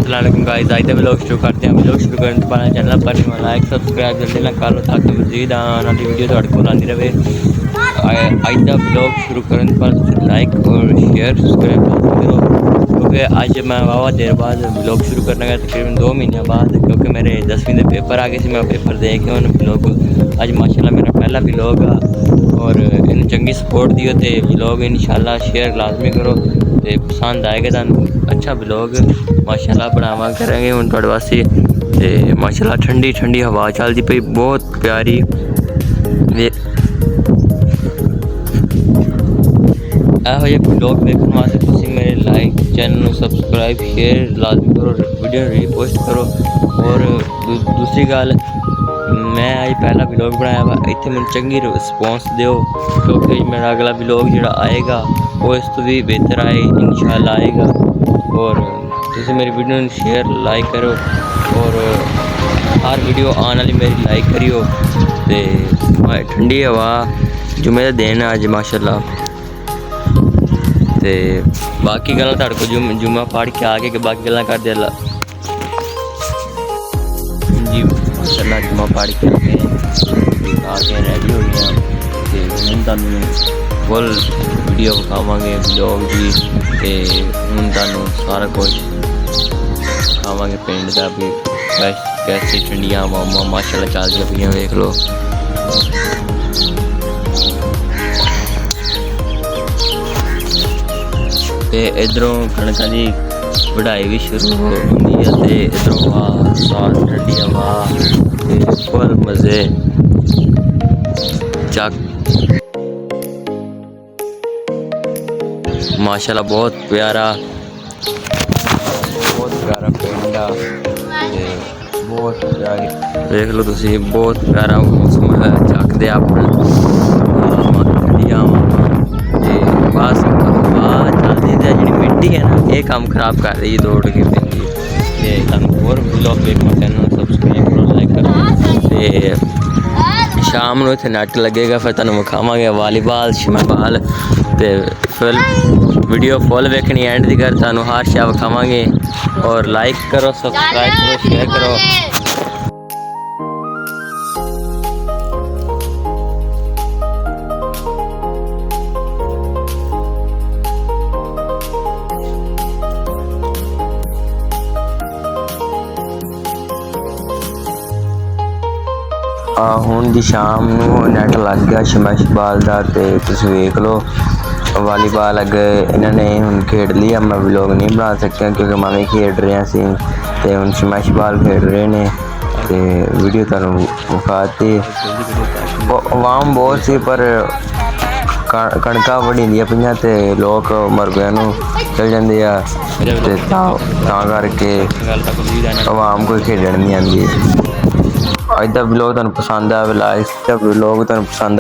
अस्सलाम वालेकुम गाइस। आज का व्लॉग शुरू करते हैं। व्लॉग शुरू करने तो पहले चैनल पर लाइक सब्सक्राइब जल्दी ना कर लो ताकि मज़ीद आने वाली वीडियो थोड़े को आती रहे। आज का व्लॉग शुरू करने तो पहले लाइक और शेयर सब्सक्राइब करो क्योंकि आज मैं वावा देर बाद व्लॉग शुरू करने का तकरीबन 2 महीने बाद, क्योंकि मेरे 10वीं के पेपर आ गए थे। मैं पेपर दे के उन्होंने व्लॉग आज माशाल्लाह मेरा पहला व्लॉग आ और इन चंगी सपोर्ट दियो तो व्लॉग इंशाल्लाह शेयर लाजमी करो तो पसंद आएगा। तुहानू अच्छा व्लॉग माशाल्लाह बनावा करेंगे हुण तुहाडे वास्ते। ते माशाल्लाह ठंडी ठंडी हवा चलती पई बहुत प्यारी। ਇਹੋ ਜਿਹੇ ਵਲੌਗ ਵੇਖਣ ਵਾਸਤੇ ਤੁਸੀਂ ਮੇਰੇ ਲਾਈਕ ਚੈਨਲ ਨੂੰ ਸਬਸਕ੍ਰਾइब शेयर लाजमी करो, वीडियो रीपोस्ट करो। और दूसरी गल, मैं आज पहला व्लॉग बनाया वा, इतने मैं चंगी रिस्पॉन्स दो क्योंकि मेरा अगला व्लॉग जो आएगा वो इस तो भी बेहतर आए इंशाल्लाह आएगा। और तुम मेरी वीडियो शेयर लाइक करो और हर वीडियो आने वाली मेरी लाइक करियो। तो ठंडी हवा जुमे का दिन अज माशाल्लाह। तो बाकी गल्लां तुहाडे कोल जुम्मा पढ़ के आके कि बाकी गल्लां करदे जी माशाल्लाह जुम्मा पढ़ के आके रेडी हो गए तो हूँ तुहानू फुल वीडियो विखावांगे व्लॉग की। तो हूँ तुहानू सारा कुछ विखावांगे पिंड का भी कैसे ठंडियां हवावां माशाल्लाह चलदियां पियां वेख लो। ते इधरों कणकां दी वढाई भी शुरू होंदी है ते इधरों साफ ठंडी हवा ते फुल मज़े चक माशाल्लाह बहुत प्यारा पिंड आ ते बहुत प्यारी देख लो तुसी बहुत प्यारा मौसम है। चकदे अपने ठंडियां ते बस चलती है जी मिट्टी है ना ये काम खराब कर रही है दौड़ के पिंडी। तो और व्लॉग देखो चैनल सब्सक्राइब करो लाइक करो। तो शाम को इतने नैट लगेगा फिर तुम विखावांगे वॉलीबॉल शिमाबाल। तो फिर वीडियो फुल वेखनी एंड दी कर तुम हर शय विखावांगे। और लाइक करो सब्सक्राइब करो शेयर करो। ਹੁਣ ਦੀ ਸ਼ਾਮ ਨੂੰ ਨੈਟ ਲੱਗ ਗਿਆ ਸ਼ਮਸ਼ਬਾਲ ਦਾ ਤੇ ਤੁਸੀਂ ਵੇਖ ਲਓ ਵਾਲੀਬਾਲ ਅੱਗੇ ਇਹਨਾਂ ਨੇ ਹੁਣ ਖੇਡ ਲਿਆ। ਮੈਂ ਵਲੌਗ ਨਹੀਂ ਬਣਾ ਸਕਿਆ ਕਿਉਂਕਿ ਮੈਂ ਵੀ ਖੇਡ ਰਿਹਾ ਸੀ ਤੇ ਹੁਣ ਸ਼ਮਸ਼ਬਾਲ ਖੇਡ ਰਹੇ ਨੇ ਤੇ ਵੀਡੀਓ ਤੁਹਾਨੂੰ ਵਿਖਾਤੀ। ਆਵਾਮ ਬਹੁਤ ਸੀ ਪਰ ਕਣਕਾਂ ਵੜੀਂਦੀਆਂ ਪਈਆਂ ਤੇ ਲੋਕ ਮਰਬਿਆਂ ਨੂੰ ਚਲ ਜਾਂਦੇ ਆ ਤੇ ਤਾਂ ਕਰਕੇ ਆਵਾਮ ਕੋਈ ਖੇਡਣ ਨਹੀਂ ਆਉਂਦੀ। ਅੱਜ ਦਾ ਵਲੌਗ ਤੁਹਾਨੂੰ ਪਸੰਦ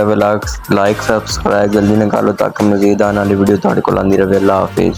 ਆਵੇ ਲਾਈਕ ਸਬਸਕ੍ਰਾइब जल्दी ना कर लो ताकि मज़ीद आने वाली वीडियो तुहाडे कोल आंदी रहे। अल्लाह हाफिज़।